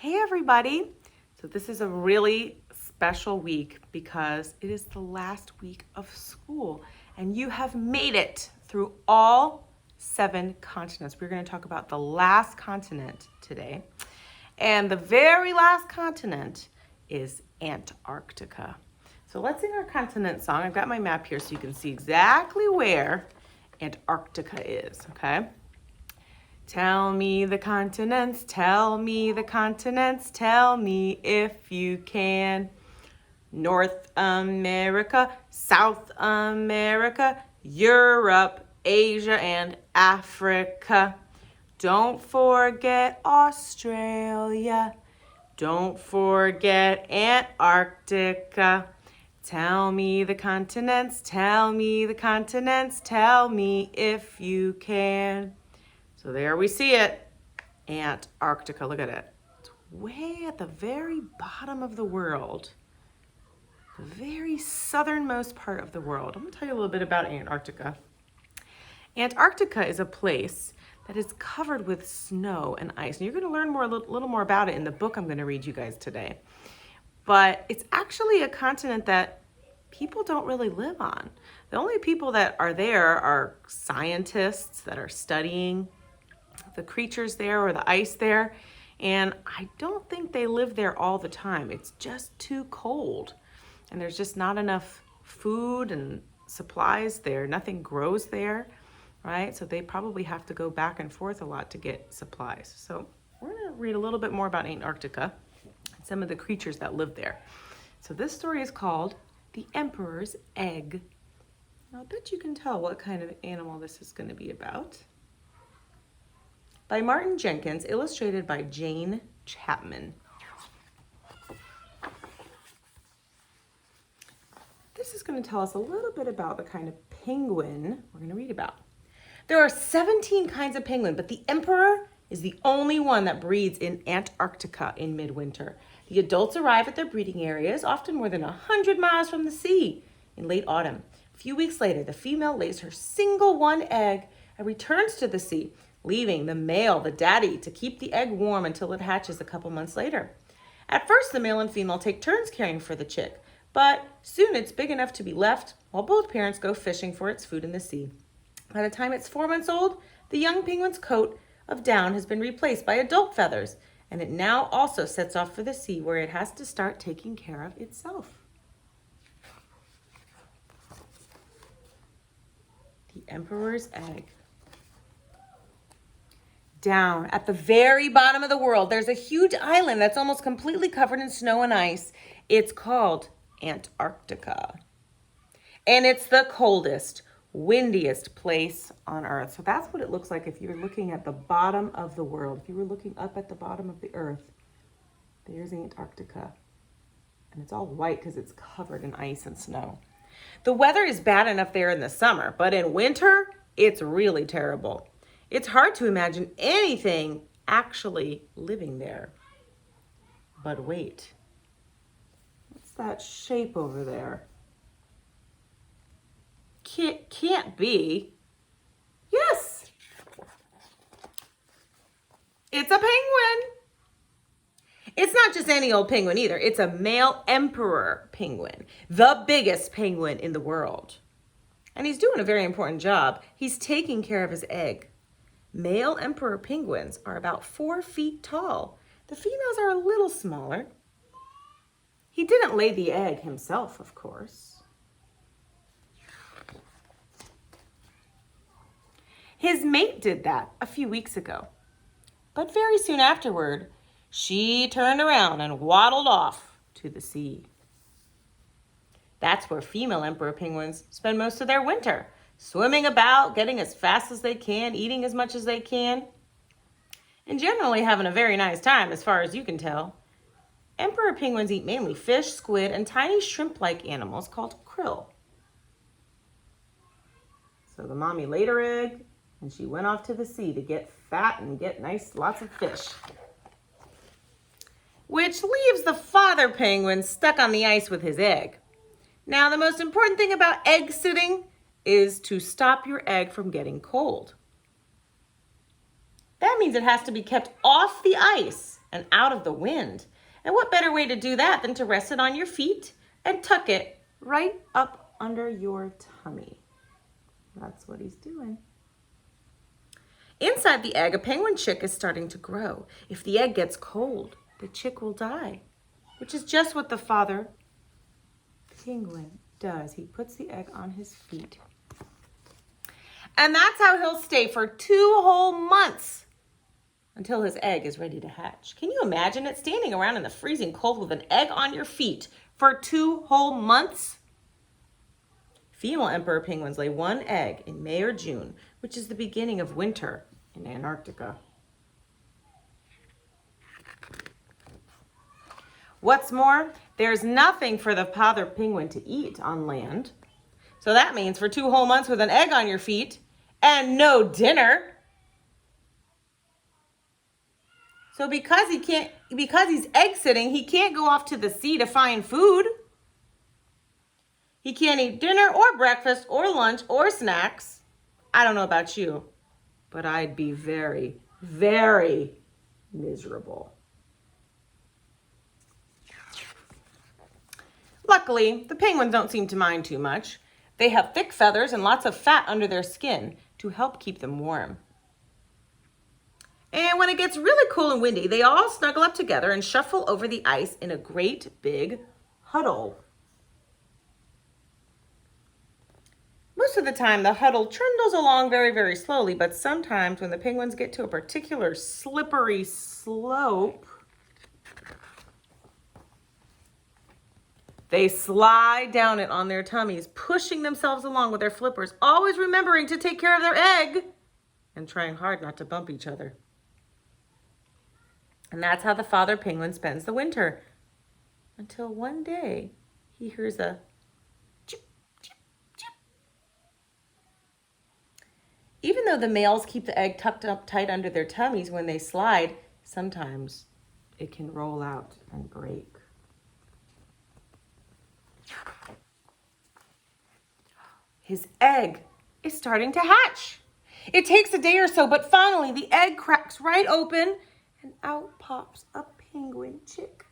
Hey everybody! So this is a really special week because it is the last week of school and you have made it through all 7 continents. We're going to talk about the last continent today. And the very last continent is Antarctica. So let's sing our continent song. I've got my map here so you can see exactly where Antarctica is, okay? Tell me the continents, tell me the continents, tell me if you can. North America, South America, Europe, Asia, and Africa. Don't forget Australia. Don't forget Antarctica. Tell me the continents, tell me the continents, tell me if you can. So there we see it, Antarctica, look at it. It's way at the very bottom of the world, the very southernmost part of the world. I'm gonna tell you a little bit about Antarctica. Antarctica is a place that is covered with snow and ice. And you're gonna learn a little more about it in the book I'm gonna read you guys today. But it's actually a continent that people don't really live on. The only people that are there are scientists that are studying the creatures there or the ice there, and I don't think they live there all the time. It's just too cold and there's just not enough food and supplies there. Nothing grows there, right? So they probably have to go back and forth a lot to get supplies. So we're going to read a little bit more about Antarctica and some of the creatures that live there. So this story is called The Emperor's Egg. Now, I bet you can tell what kind of animal this is going to be about. By Martin Jenkins, illustrated by Jane Chapman. This is going to tell us a little bit about the kind of penguin we're going to read about. There are 17 kinds of penguin, but the emperor is the only one that breeds in Antarctica in midwinter. The adults arrive at their breeding areas, often more than 100 miles from the sea, in late autumn. A few weeks later, the female lays her single one egg and returns to the sea, leaving the male, the daddy, to keep the egg warm until it hatches a couple months later. At first, the male and female take turns caring for the chick, but soon it's big enough to be left while both parents go fishing for its food in the sea. By the time it's 4 months old, the young penguin's coat of down has been replaced by adult feathers, and it now also sets off for the sea where it has to start taking care of itself. The emperor's egg. Down at the very bottom of the world, there's a huge island that's almost completely covered in snow and ice. It's called Antarctica. And it's the coldest, windiest place on Earth. So that's what it looks like if you're looking at the bottom of the world. If you were looking up at the bottom of the Earth, there's Antarctica. And it's all white because it's covered in ice and snow. The weather is bad enough there in the summer, but in winter, it's really terrible. It's hard to imagine anything actually living there. But wait, what's that shape over there? Can't be. Yes, it's a penguin. It's not just any old penguin either. It's a male emperor penguin, the biggest penguin in the world. And he's doing a very important job. He's taking care of his egg. Male emperor penguins are about 4 feet tall. The females are a little smaller. He didn't lay the egg himself, of course. His mate did that a few weeks ago. But very soon afterward, she turned around and waddled off to the sea. That's where female emperor penguins spend most of their winter. Swimming about, getting as fast as they can, eating as much as they can, and generally having a very nice time as far as you can tell. Emperor penguins eat mainly fish, squid, and tiny shrimp-like animals called krill. So the mommy laid her egg and she went off to the sea to get fat and get lots of fish. Which leaves the father penguin stuck on the ice with his egg. Now, the most important thing about egg sitting is to stop your egg from getting cold. That means it has to be kept off the ice and out of the wind. And what better way to do that than to rest it on your feet and tuck it right up under your tummy. That's what he's doing. Inside the egg, a penguin chick is starting to grow. If the egg gets cold, the chick will die, which is just what the father penguin does. He puts the egg on his feet. And that's how he'll stay for 2 whole months until his egg is ready to hatch. Can you imagine it, standing around in the freezing cold with an egg on your feet for 2 whole months? Female emperor penguins lay 1 egg in May or June, which is the beginning of winter in Antarctica. What's more, there's nothing for the father penguin to eat on land. So that means for 2 whole months with an egg on your feet and no dinner. So because he's egg sitting, he can't go off to the sea to find food. He can't eat dinner or breakfast or lunch or snacks. I don't know about you, but I'd be very, very miserable. Luckily, the penguins don't seem to mind too much. They have thick feathers and lots of fat under their skin to help keep them warm. And when it gets really cool and windy, they all snuggle up together and shuffle over the ice in a great big huddle. Most of the time, the huddle trundles along very, very slowly, but sometimes when the penguins get to a particular slippery slope, they slide down it on their tummies, pushing themselves along with their flippers, always remembering to take care of their egg and trying hard not to bump each other. And that's how the father penguin spends the winter, until one day he hears a chip, chip, chip. Even though the males keep the egg tucked up tight under their tummies when they slide, sometimes it can roll out and break. His egg is starting to hatch. It takes a day or so, but finally the egg cracks right open and out pops a penguin chick.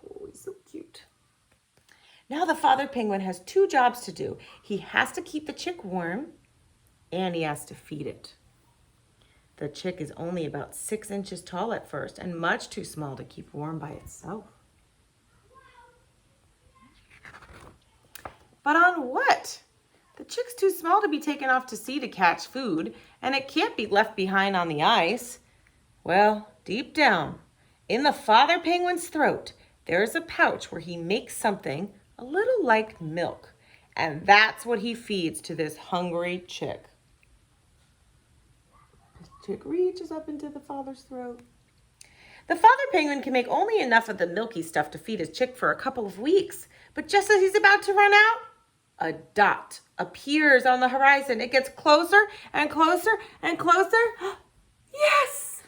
Oh, he's so cute. Now the father penguin has 2 jobs to do. He has to keep the chick warm and he has to feed it. The chick is only about 6 inches tall at first and much too small to keep warm by itself. But on what? The chick's too small to be taken off to sea to catch food, and it can't be left behind on the ice. Well, deep down, in the father penguin's throat, there is a pouch where he makes something a little like milk, and that's what he feeds to this hungry chick. The chick reaches up into the father's throat. The father penguin can make only enough of the milky stuff to feed his chick for a couple of weeks, but just as he's about to run out, a dot appears on the horizon. It gets closer and closer and closer. Yes!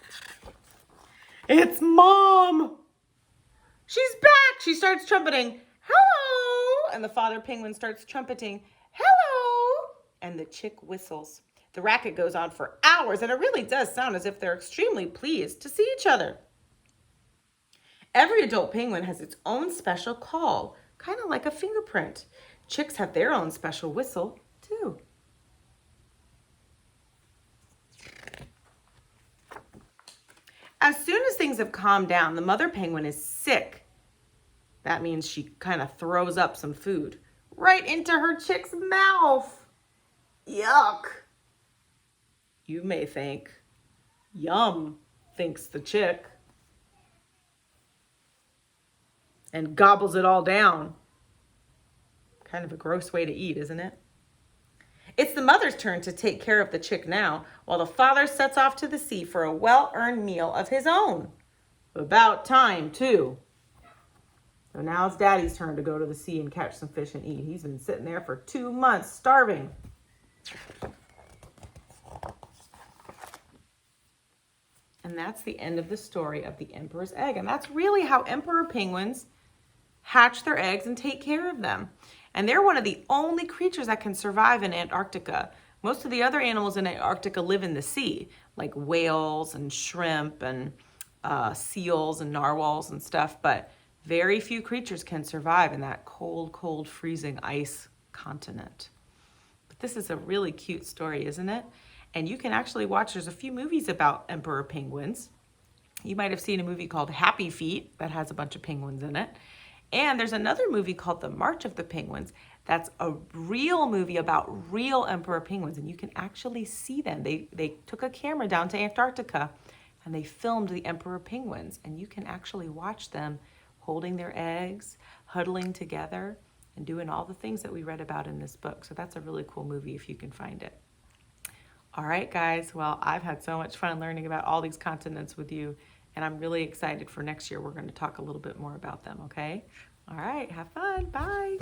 It's Mom! She's back! She starts trumpeting, hello! And the father penguin starts trumpeting, hello! And the chick whistles. The racket goes on for hours, and it really does sound as if they're extremely pleased to see each other. Every adult penguin has its own special call, kind of like a fingerprint. Chicks have their own special whistle, too. As soon as things have calmed down, the mother penguin is sick. That means she kind of throws up some food right into her chick's mouth. Yuck. You may think, yum, thinks the chick, and gobbles it all down. Kind of a gross way to eat, isn't it? It's the mother's turn to take care of the chick now, while the father sets off to the sea for a well-earned meal of his own. About time, too. So now it's Daddy's turn to go to the sea and catch some fish and eat. He's been sitting there for 2 months, starving. And that's the end of the story of the emperor's egg. And that's really how emperor penguins hatch their eggs and take care of them. And they're one of the only creatures that can survive in Antarctica. Most of the other animals in Antarctica live in the sea, like whales and shrimp and seals and narwhals and stuff, but very few creatures can survive in that cold, cold, freezing ice continent. But this is a really cute story, isn't it? And you can actually watch, there's a few movies about emperor penguins. You might have seen a movie called Happy Feet that has a bunch of penguins in it. And there's another movie called The March of the Penguins. That's a real movie about real emperor penguins, and you can actually see them. They took a camera down to Antarctica and they filmed the emperor penguins, and you can actually watch them holding their eggs, huddling together, and doing all the things that we read about in this book. So that's a really cool movie if you can find it. All right, guys. Well, I've had so much fun learning about all these continents with you, and I'm really excited for next year. We're going to talk a little bit more about them, okay? All right, have fun. Bye.